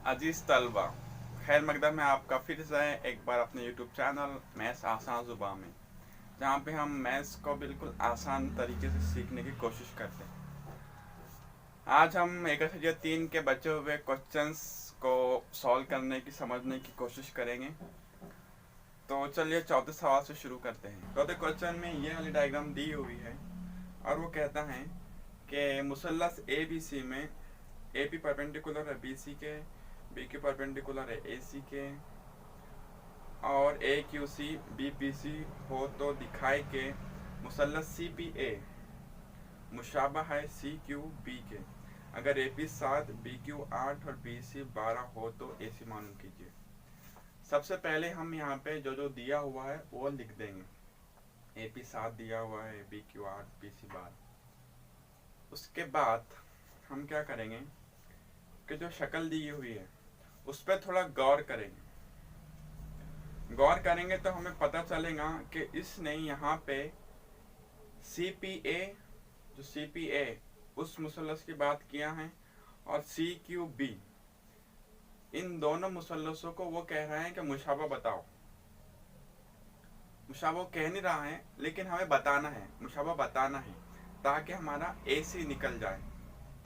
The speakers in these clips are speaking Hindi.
अजीज़ तलबा, खैर मकदम है आपका फिर से एक बार अपने यूट्यूब चैनल मैथ्स आसान ज़ुबान में, जहाँ पे हम मैथ्स को बिल्कुल आसान तरीके से सीखने की कोशिश करते हैं। आज हम एक्सरसाइज 3 के बचे हुए क्वेश्चंस को सॉल्व करने की समझने की कोशिश करेंगे। तो चलिए चौथे सवाल से शुरू करते हैं। चौथे क्वेश्चन में ये वाली डायग्राम दी हुई है और वो कहता है कि मुसल्लस ए बी सी में ए पी परपेंडिकुलर है बी सी के, बी क्यू परपेंडिकुलर है ए सी के और A Q C B P C हो तो दिखाए के मुसल्लस सी पी ए मुशाबा है सी क्यू बी के। अगर ए पी 7, बी क्यू 8 और बी सी 12 हो तो ए सी मालूम कीजिए। सबसे पहले हम यहाँ पे जो जो दिया हुआ है वो लिख देंगे। ए पी 7 दिया हुआ है, बी क्यू 8, बी सी 12। उसके बाद हम क्या करेंगे कि जो शक्ल दी हुई है उस पर थोड़ा गौर करेंगे तो हमें पता चलेगा कि इसने यहाँ पे सी पी ए, जो सी पी ए उस मुसल्लस की बात किया है, और सी क्यू बी, इन दोनों मुसल्लसों को वो कह रहे हैं कि मुशाबा बताओ। मुशाबा कह नहीं रहा है लेकिन हमें बताना है, मुशाबा बताना है ताकि हमारा ए सी निकल जाए।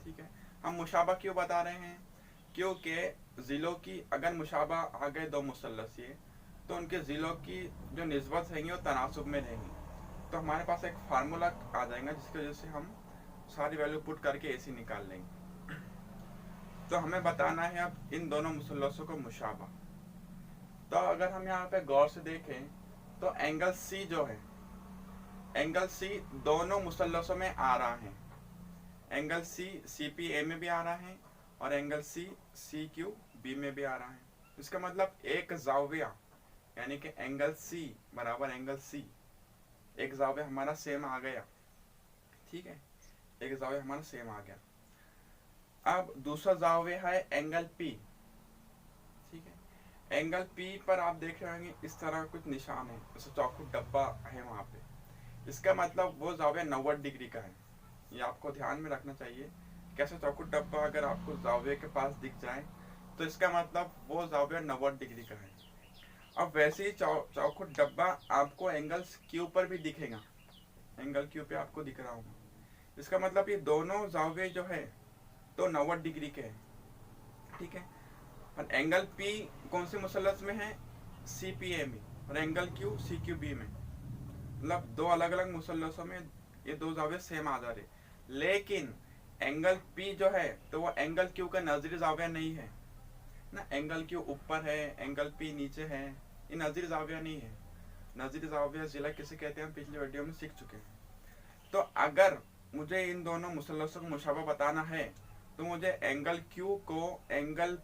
ठीक है, हम मुशाबा क्यों बता रहे हैं? क्योंकि ज़िलों की अगर मुशाबा आ गए दो मुसल्लस ये, तो उनके ज़िलों की जो निस्बत रहेंगी वो तनासुब में रहेंगी। तो हमारे पास एक फार्मूला आ जाएगा जिसकी वजह से हम सारी वैल्यू पुट करके ए सी निकाल लेंगे। तो हमें बताना है अब इन दोनों मुसल्लसों को मुशाबा। तो अगर हम यहाँ पे गौर से देखें तो एंगल सी जो है, एंगल सी दोनों मुसल्लसों में आ रहा है। Angle C C P A में भी आ रहा है और angle C C Q B में भी आ रहा है। इसका मतलब एक जाविया यानी कि एंगल सी बराबर एंगल सी, एक जाविया हमारा सेम आ गया। ठीक है, एक जाविया हमारा सेम आ गया। अब दूसरा जाविया है एंगल पी। ठीक है, एंगल पी पर आप देख रहे होंगे इस तरह कुछ निशान है, जैसे चौखुट डब्बा है वहां पे। इसका मतलब वो जाविया 90 डिग्री का है। ये आपको ध्यान में रखना चाहिए। कैसे चौखुट डब्बा अगर आपको जाविया के पास दिख जाए तो इसका मतलब वो जाविया 90 डिग्री का है। अब वैसे ही चौखुट डब्बा आपको एंगल क्यू पर भी दिखेगा, एंगल क्यू पे आपको दिख रहा होगा। इसका मतलब ये दोनों जाविये जो है तो 90 डिग्री के हैं। ठीक है, और एंगल पी कौन से मुसल्लस में है? सी पी ए में, और angle Q C Q B में। मतलब दो अलग अलग मुसल्लसों में ये दो जाविये सेम आ जा रहे, लेकिन एंगल पी जो है तो वो एंगल क्यू का नजरी जाविया नहीं है ना। एंगल क्यू ऊपर है, एंगल पी नीचे है, ये नजरी जाविया नहीं है। नजरी जाविया जिला किसे कहते हैं हम पिछले वीडियो में सीख चुके हैं। तो अगर मुझे इन दोनों मुसल्लसों को मुशाबा बताना है तो मुझे एंगल क्यू को एंगल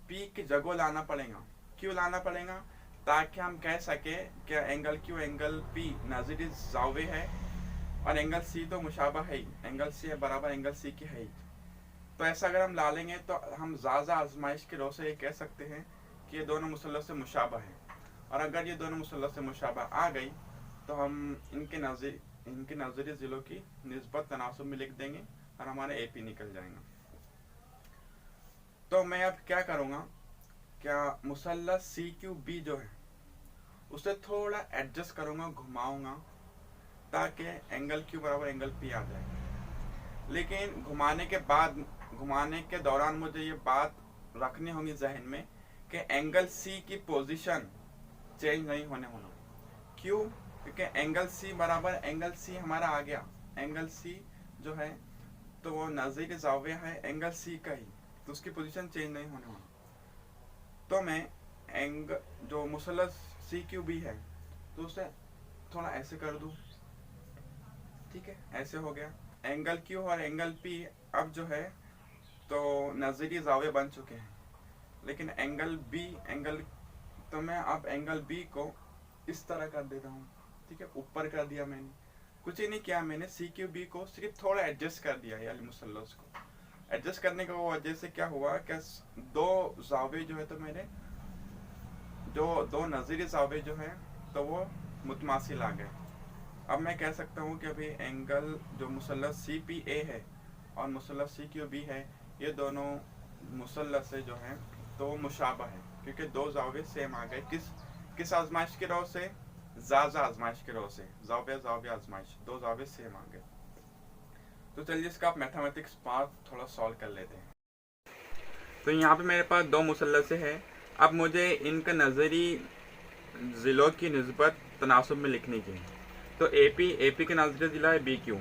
पी की जगह लाना पड़ेगा। क्यों लाना पड़ेगा? ताकि हम कह सके कि एंगल क्यू एंगल पी नजरी जाविया है और एंगल सी तो मुशाबा है ही, एंगल सी है बराबर एंगल सी की है ही। तो ऐसा अगर हम ला लेंगे तो हम ज़्यादा आजमाइश की रो से ये कह सकते हैं कि ये दोनों मुसल्लस से मुशाबा है। और अगर ये दोनों मुसल्लस से मुशाबा आ गई तो हम इनके नज़री ज़िलों की निस्बत तनासुब में लिख देंगे और हमारा ए पी निकल जाएगा। तो मैं अब क्या करूँगा, क्या मुसल्लस सी क्यू बी जो है उसे थोड़ा एडजस्ट करूँगा, घुमाऊँगा ताकि एंगल क्यू बराबर एंगल पी आ जाए। लेकिन घुमाने के दौरान मुझे ये बात रखनी होगी जहन में कि एंगल सी की पोजीशन चेंज नहीं होने होना। क्यों? क्योंकि एंगल सी बराबर एंगल सी हमारा आ गया। एंगल सी जो है तो वो नज़ीर ज़ाविया है एंगल सी का ही, तो उसकी पोजीशन चेंज नहीं होने होना। तो मैं जो मुसल्लस सी क्यू बी है तो उसे थोड़ा ऐसे कर दूँ। ठीक है, ऐसे हो गया। एंगल क्यू और एंगल पी अब जो है तो नज़ीरी ज़ाविया बन चुके हैं। लेकिन एंगल तो मैं अब एंगल बी को इस तरह कर देता हूँ। ठीक है, ऊपर कर दिया मैंने, कुछ ही नहीं किया मैंने, सी क्यू बी को सिर्फ थोड़ा एडजस्ट कर दिया है। मुसल्लस को एडजस्ट करने की वजह से क्या हुआ कि दो ज़ाविये जो है तो मेरे जो दो नज़ीरी ज़ाविये जो है तो वो मुतमासिल आ गए। अब मैं कह सकता हूँ कि अभी एंगल जो मुसल्लस सी पी ए है और मुसल्लस सी क्यू बी है, ये दोनों मुसल्लस जो हैं तो मुशाबा है, क्योंकि दो जावे सेम आ गए। किस आजमाइश की रो से? जाजा आजमाइश की रो से। जावे जावे आजमाइश, दो जावे सेम आ गए। तो चलिए इसका आप मैथमेटिक्स पार्ट थोड़ा सॉल्व कर लेते हैं। तो यहाँ पे मेरे पास दो मुसल्लसे हैं। अब मुझे इनका नज़री ज़िलों की निस्बत तनासुब में लिखनी की। तो एपी का नज़री ज़िला है बी क्यू,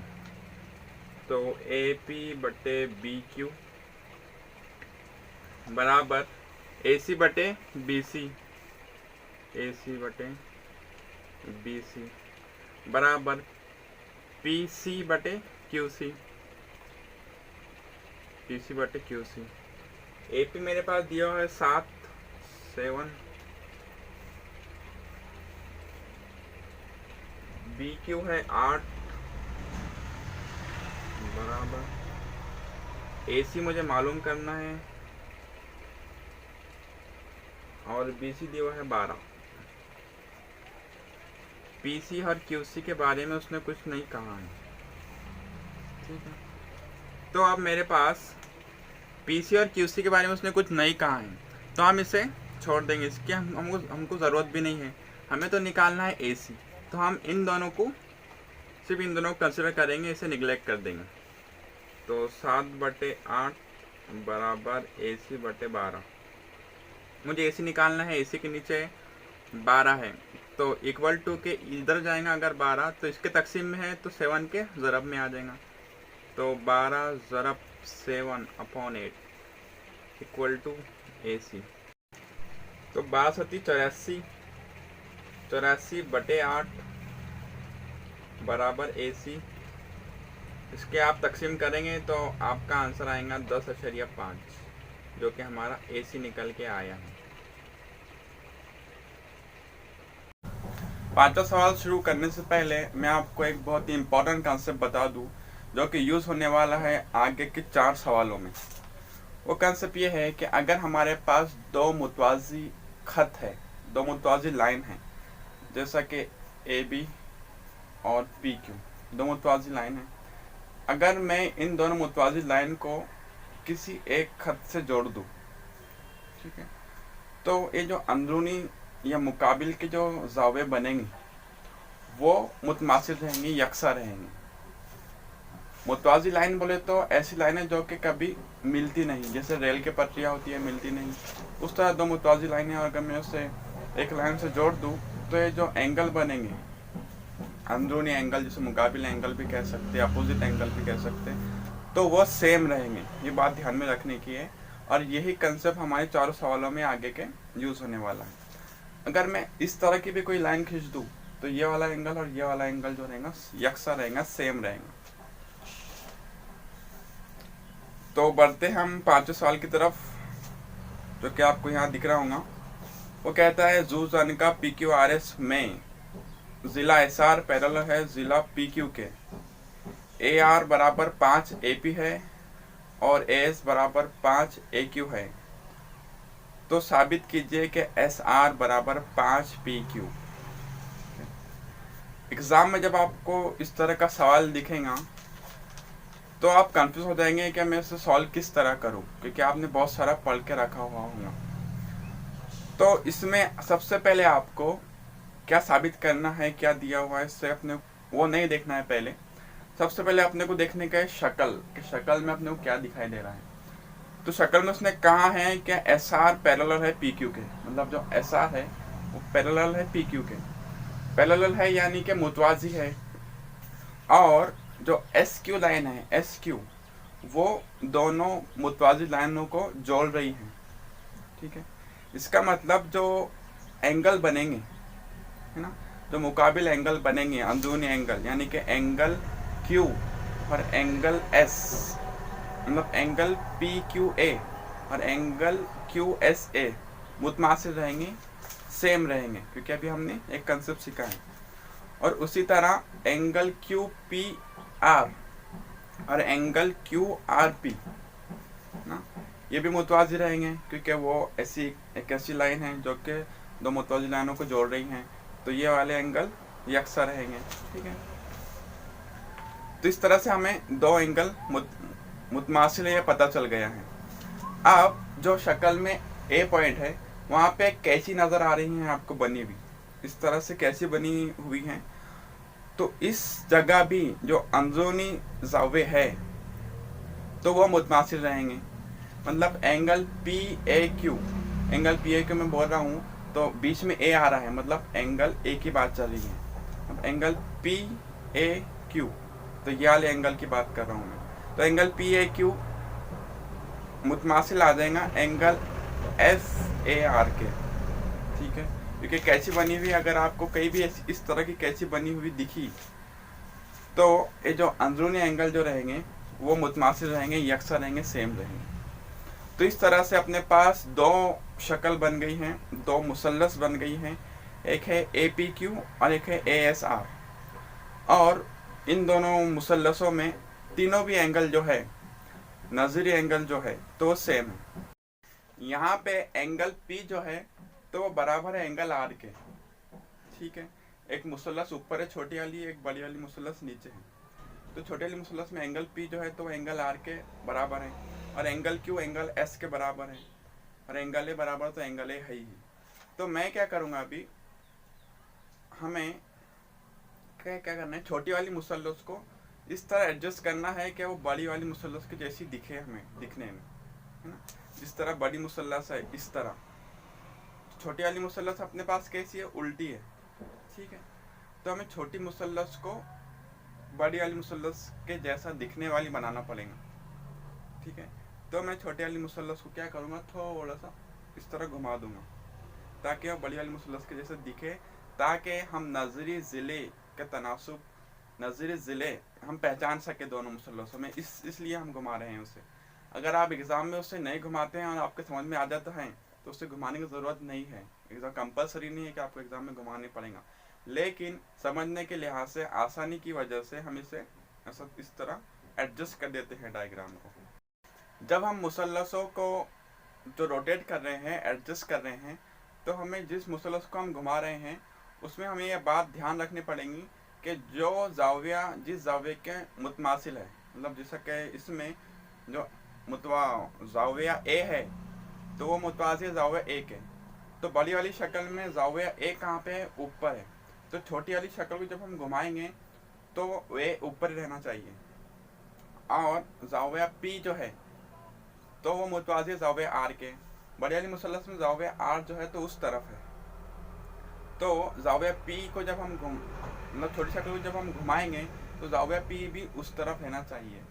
तो AP बटे BQ बराबर AC बटे BC, AC बटे BC बराबर PC बटे QC, PC बटे QC। AP मेरे पास दिया हुआ है 7 BQ है 8 बराबर AC मुझे मालूम करना है और BC दिया हुआ है 12। PC और QC के बारे में उसने कुछ नहीं कहा है, ठीक है। तो अब मेरे पास PC और QC के बारे में उसने कुछ नहीं कहा है, तो हम इसे छोड़ देंगे। इसकी हमको ज़रूरत भी नहीं है। हमें तो निकालना है AC, तो हम इन दोनों को सिर्फ इन दोनों को कंसिडर करेंगे, इसे निगलेक्ट कर देंगे। तो 7/8 बराबर AC बटे 12। मुझे AC निकालना है, AC के नीचे 12 है, तो इक्वल टू के इधर जाएगा। अगर 12 तो इसके तकसीम में है तो 7 के ज़रब में आ जाएगा। तो 12 ज़रब 7/8 इक्वल टू AC। तो 12 84 बटे 8 बराबर AC। इसके आप तकसीम करेंगे तो आपका आंसर आएगा 10.5, जो कि हमारा AC निकल के आया है। पांचवा सवाल शुरू करने से पहले मैं आपको एक बहुत ही इम्पोर्टेंट कॉन्सेप्ट बता दूं, जो कि यूज़ होने वाला है आगे के 4 सवालों में। वो कॉन्सेप्ट ये है कि अगर हमारे पास दो मुतवाज़ी खत है, दो मुतवाज़ी लाइन है, जैसा कि AB और PQ, दो मुतवाज़ी लाइन है। अगर मैं इन दोनों मुतवाज़ी लाइन को किसी एक खत से जोड़ दूँ, ठीक है, तो ये जो अंदरूनी या मुकाबिल के जो जावे बनेंगे वो मुतमासिल रहेंगे, यकसा रहेंगे। मुतवाज़ी लाइन बोले तो ऐसी लाइनें जो कि कभी मिलती नहीं, जैसे रेल के पटरियाँ होती है मिलती नहीं, उस तरह दो मुतवाज़ी लाइनें अगर मैं उसे एक लाइन से जोड़ दूँ तो ये जो एंगल बनेंगे, अंदरूनी एंगल, जिसे मुकाबिल एंगल भी कह सकते हैं, अपोजिट एंगल भी कह सकते हैं, तो वो सेम रहेंगे। ये बात ध्यान में रखने की है, और यही कंसेप्ट हमारे चारों सवालों में आगे के यूज़ होने वाला है। अगर मैं इस तरह की भी कोई लाइन खींच दूँ तो ये वाला एंगल और ये वाला एंगल जो रहेगा यकसा रहेगा, सेम रहेगा। तो बढ़ते हम पांचवें सवाल की तरफ, जो कि आपको यहाँ दिख रहा होगा। वो कहता है जूजान का PQRS में ज़िला SR पैरेलल है ज़िला PQ के। AR बराबर 5 AP है और AS बराबर 5 AQ है, तो साबित कीजिए कि SR बराबर 5 PQ। एग्ज़ाम में जब आपको इस तरह का सवाल दिखेगा तो आप कंफ्यूज हो जाएंगे कि मैं इसे सॉल्व किस तरह करूं, क्योंकि आपने बहुत सारा पढ़ के रखा हुआ होगा। तो इसमें सबसे पहले आपको क्या साबित करना है, क्या दिया हुआ है, इससे अपने वो नहीं देखना है। पहले सबसे पहले अपने को देखने का है शक्ल, कि शक्ल में अपने को क्या दिखाई दे रहा है। तो शक्ल में उसने कहा है कि SR पैरेलल है PQ के, मतलब जो SR है वो पैरेलल है PQ के। पैरेलल है यानी कि मुतवाज़ी है, और जो SQ लाइन है, SQ, वो दोनों मुतवाज़ी लाइनों को जोड़ रही है, ठीक है। इसका मतलब जो एंगल बनेंगे, है ना, जो मुकाबिल एंगल बनेंगे, अंदरूनी एंगल, यानी कि एंगल Q और एंगल S, मतलब एंगल PQA और एंगल QSA मुतमासिल रहेंगे, सेम रहेंगे, क्योंकि अभी हमने एक कंसेप्ट सीखा है। और उसी तरह एंगल QPR और एंगल QRP ना, ये भी मुतवाज़ी रहेंगे, क्योंकि वो एक ऐसी लाइन है जो कि दो मुतवाज़ी लाइनों को जोड़ रही हैं, तो ये वाले एंगल यकसा रहेंगे, ठीक है। तो इस तरह से हमें दो एंगल मुतमासिल है, ये पता चल गया है। अब जो शक्ल में ए पॉइंट है, वहाँ पे कैची नज़र आ रही है आपको बनी हुई, इस तरह से कैची बनी हुई है। तो इस जगह भी जो अंदरूनी जावे है तो वो मुतमासिल रहेंगे। मतलब angle P A Q, angle P A Q मैं बोल रहा हूँ तो बीच में ए आ रहा है, मतलब एंगल ए की बात चल रही है। अब एंगल पी ए क्यू, तो ये वाले एंगल की बात कर रहा हूँ मैं। तो एंगल पी ए क्यू मुतमासिल आ जाएगा एंगल एफ ए आर के, ठीक है। क्योंकि कैची बनी हुई, अगर आपको कहीं भी इस तरह की कैची बनी हुई दिखी तो ये जो अंदरूनी एंगल जो रहेंगे वो मुतमासिल रहेंगे, यकसा रहेंगे, सेम रहेंगे। तो इस तरह से अपने पास दो शक्ल बन गई हैं, दो मुसल्लस बन गई हैं, एक है ए पी क्यू और एक है ए एस आर। और इन दोनों मुसल्लसों में तीनों भी एंगल जो है, नज़ीरी एंगल जो है तो वो सेम है। यहाँ पे एंगल पी जो है तो वो बराबर है एंगल आर के, ठीक है। एक मुसल्लस ऊपर है छोटी वाली, एक बड़ी वाली मुसल्लस नीचे है। तो छोटे वाली मुसल्लस में एंगल पी जो है तो एंगल आर के बराबर है, और एंगल क्यू एंगल एस के बराबर है, और एंगल ए बराबर, तो एंगल ए है ही। तो मैं क्या करूँगा अभी, हमें क्या करना है, छोटी वाली मुसल्लस को इस तरह एडजस्ट करना है कि वो बड़ी वाली मुसल्लस की जैसी दिखे हमें दिखने में, है ना। जिस तरह बड़ी मुसल्लस है इस तरह छोटी वाली मुसल्लस अपने पास कैसी है, उल्टी है, ठीक है। तो हमें छोटी मुसल्लस को बड़ी वाली मुसल्लस के जैसा दिखने वाली बनाना पड़ेगा, ठीक है। तो मैं छोटी वाली मुसल्लस को क्या करूँगा, थोड़ा सा इस तरह घुमा दूंगा ताकि वह बड़ी वाली मुसल्लस के जैसे दिखे, ताकि हम नज़री ज़िले के तनासुब, नज़री ज़िले हम पहचान सके दोनों मुसल्लसों में, इसलिए हम घुमा रहे हैं उसे। अगर आप एग्ज़ाम में उसे नहीं घुमाते हैं और आपके समझ में आ जाता है तो उसे घुमाने की ज़रूरत नहीं है। एग्ज़ाम कंपलसरी नहीं है कि आपको एग्ज़ाम में घुमाने पड़ेगा, लेकिन समझने के लिहाज से, आसानी की वजह से हम इसे ऐसा इस तरह एडजस्ट कर देते हैं डायग्राम को। जब हम मुसल्लसों को जो रोटेट कर रहे हैं, एडजस्ट कर रहे हैं, तो हमें जिस मुसल्लस को हम घुमा रहे हैं उसमें हमें यह बात ध्यान रखनी पड़ेगी कि जो जाविया जिस जाविया के मुतमासिल है, मतलब जैसा कि इसमें जो जाविया ए है तो वो मुतवाज़िल जाविया ए के, तो बड़ी वाली शक्ल में जाविया ए कहाँ पे है, ऊपर है। तो छोटी वाली शक्ल को जब हम घुमाएंगे तो वे ऊपर रहना चाहिए, और जाविया पी जो है तो वो मुतवाज़िल जाविया आर के। बड़ी वाली मुसल्लस में जाविया आर जो है तो उस तरफ है, तो जाविया पी को जब हम मतलब छोटी शक्ल को जब हम घुमाएंगे तो जाविया पी भी उस तरफ रहना चाहिए,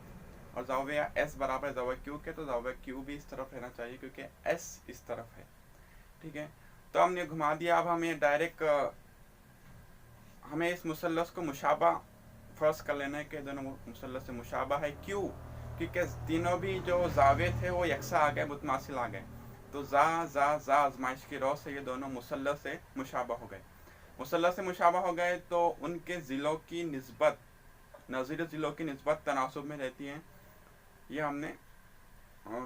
और जाविया एस बराबर है जाविया क्यू के, तो जाविया क्यू भी इस तरफ रहना चाहिए क्योंकि एस इस तरफ है, ठीक है। तो हमने घुमा दिया। अब हमें डायरेक्ट हमें इस मुसल्लस को मुशाबा फर्ज कर लेना है कि दोनों मुसल्लस से मुशाबा है। क्यों? क्योंकि तीनों भी जो जावे थे वो यकसा आ गए, मुतमासिल आ गए। तो जा आजमाइश की रौ से ये दोनों मुसल्लस से मुशाबा हो गए। मुसल्लस से मुशाबा हो गए तो उनके ज़िलों की निस्बत, नज़ीर ज़िलों की निस्बत तनासुब में रहती है। ये हमने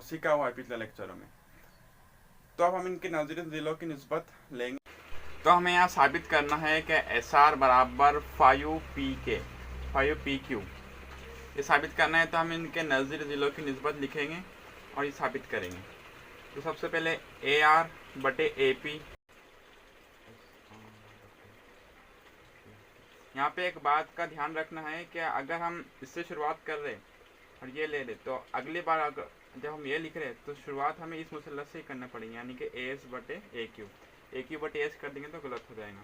सीखा हुआ है पिछले लेक्चरों में। तो अब हम इनके नज़ीर ज़िलों की निस्बत लेंगे। तो हमें यहाँ साबित करना है कि एस आर बराबर 5p क्यू। ये साबित करना है तो हम इनके नज़ीर ज़िलों की निस्बत लिखेंगे और ये साबित करेंगे। तो सबसे पहले ए आर बटे ए पी। यहाँ पे एक बात का ध्यान रखना है कि अगर हम इससे शुरुआत कर रहे और ये ले ले तो अगली बार अगर जब हम ये लिख रहे तो शुरुआत हमें इस मुसल्लस से ही करना पड़ेगी, यानी कि ए एस बटे ए क्यू बटे एस कर देंगे तो गलत हो जाएगा।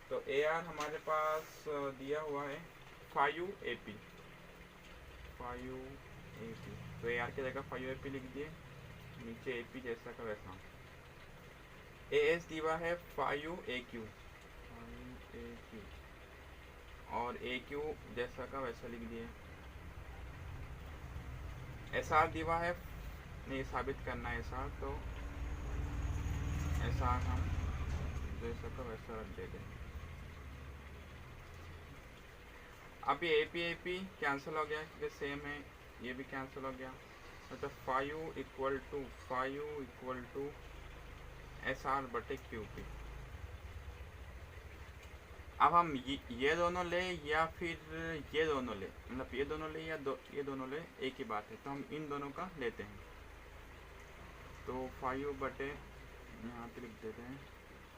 तो ए आर हमारे पास दिया हुआ है 5AP, तो ए आर की जगह 5AP लिख दिए, नीचे AP जैसा का वैसा। ए एस दिया है 5AQ और AQ जैसा का वैसा लिख दिए। एस आर दिया है, नहीं साबित करना है एस आर, तो एस आर हम जैसा का वैसा रख देते हैं। अब ये AP कैंसिल हो गया क्योंकि सेम है, ये भी कैंसिल हो गया। मतलब 5 इक्वल टू एस आर बटे QP। अब हम ये दोनों ले या फिर ये दोनों ले, मतलब ये दोनों ले या ये दोनों ले, एक ही बात है। तो हम इन दोनों का लेते हैं। तो 5 बटे यहाँ पे लिख देते हैं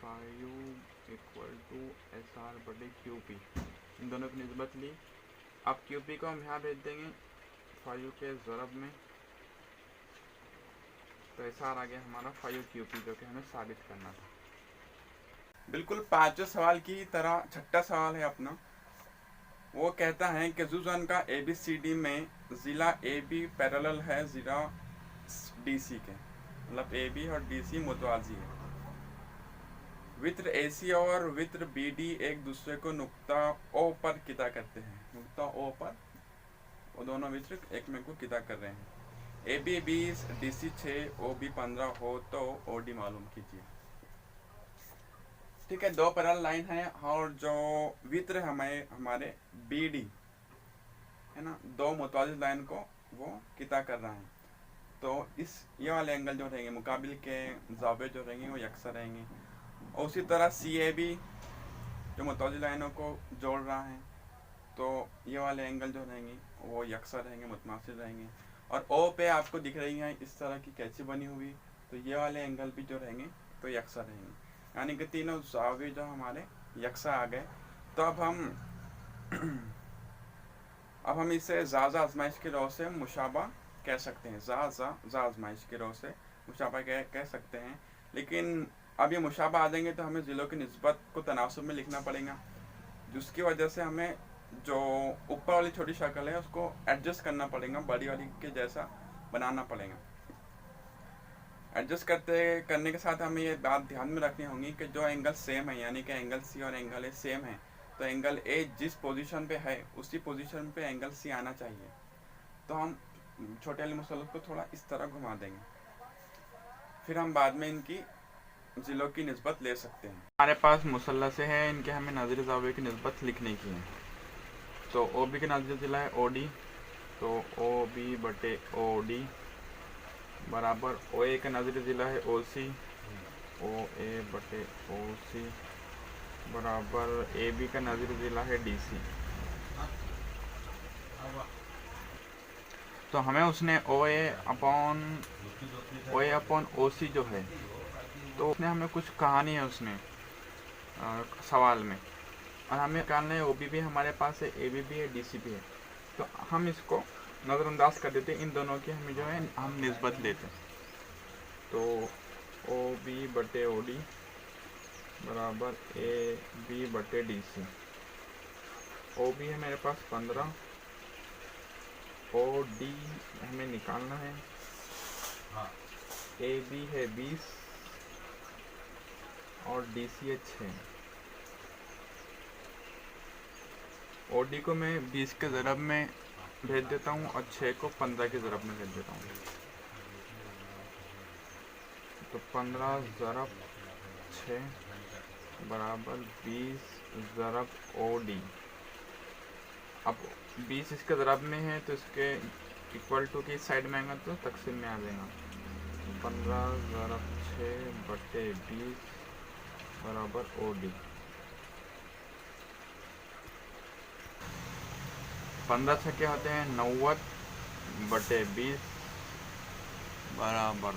5 इक्वल टू SR/QP। इन दोनों की निस्बत ली। अब QP को हम यहाँ भेज देंगे 5 के ज़रब में, तो SR आ गया हमारा 5QP, जो कि हमें साबित करना था। बिल्कुल पांचवें सवाल की तरह छठा सवाल है अपना। वो कहता है कि जुज़न का ABCD में ज़िला AB पैरेलल है ज़िला DC के, मतलब AB और DC मुतवाज़ी है। वित्र AC और वित्र BD एक दूसरे को नुक्ता O पर किता करते हैं। नुक्ता O पर वो दोनों वित्र एक में को किता कर रहे हैं। AB 20, DC 6, OB 15 हो तो OD मालूम कीजिए। ठीक है, दो पैरेलल लाइन है और जो वित्र हमारे BD है ना, दो मुतवाज़िद लाइन को वो किता कर रहा है। तो ये वाले एंगल जो रहेंगे मुकाबिल के ज़ावे जो रहेंगे वो यकसा रहेंगे। और उसी तरह CAB जो मुतवाज़िद लाइनों को जोड़ रहा है, तो ये वाले एंगल जो रहेंगे वो यकसा रहेंगे, मुतमासिल रहेंगे। और O पे आपको दिख रही है इस तरह की कैची बनी हुई, तो ये वाले एंगल भी जो रहेंगे तो यकसा रहेंगे, यानी कि तीनों ज़ावे जो हमारे यकसा आ गए। तो अब हम इसे ज़ा आजमाइश की रो से मुशाबा कह सकते हैं। ज़ा आजमाइश की रो से मुशाबा कह सकते हैं। लेकिन अब ये मुशाबा आ जाएंगे तो हमें ज़िलों की निस्बत को तनासुब में लिखना पड़ेगा, जिसकी वजह से हमें जो ऊपर वाली छोटी शक्ल है उसको एडजस्ट करना पड़ेगा, बड़ी वाली के जैसा बनाना पड़ेगा। एडजस्ट करने के साथ हमें ये बात ध्यान में रखनी होगी कि जो एंगल सेम है, यानी कि एंगल C और एंगल A सेम है, तो एंगल A जिस पोजीशन पे है उसी पोजीशन पे एंगल C आना चाहिए। तो हम छोटे वाले मुसल्लस को थोड़ा इस तरह घुमा देंगे, फिर हम बाद में इनकी ज़िलों की निस्बत ले सकते हैं। हमारे पास मुसल्लसे हैं, इनके हमें नाज़िर ज़ावे की निस्बत लिखने की है। तो OB के नाज़िर ज़िला है OD, तो OB/OD बराबर OA का नाज़िर ज़िला है OC, OA/OC बराबर AB का नाज़िर ज़िला है DC। तो हमें उसने OA अपॉन OC जो है, तो उसने हमें कुछ कहानी है उसने सवाल में, और हमें निकालना है OB भी हमारे पास है, AB भी है, DC भी है। तो हम इसको नज़रअंदाज कर देते हैं, इन दोनों की हमें जो है हम निस्बत लेते हैं। तो OB/OD बराबर AB/DC। OB है मेरे पास 15, OD हमें निकालना है, AB है 20 और DC है 6। OD को मैं 20 के ज़रब में भेज देता हूँ और 6 को 15 के ज़रब में भेज देता हूँ। तो 15 ज़रब 6 बराबर 20 ज़रब OD। अब 20 इसके ज़रब में है तो इसके इक्वल टू की साइड में आएगा तो तकसीम में आ जाएगा। 15 ज़रब 6/20 बराबर OD। 15 छक्के होते हैं 90/20 बराबर,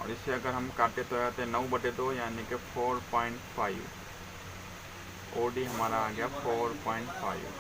और इसे अगर हम काटे तो आते हैं 9/2 यानी कि 4.5। OD हमारा आ गया 4.5।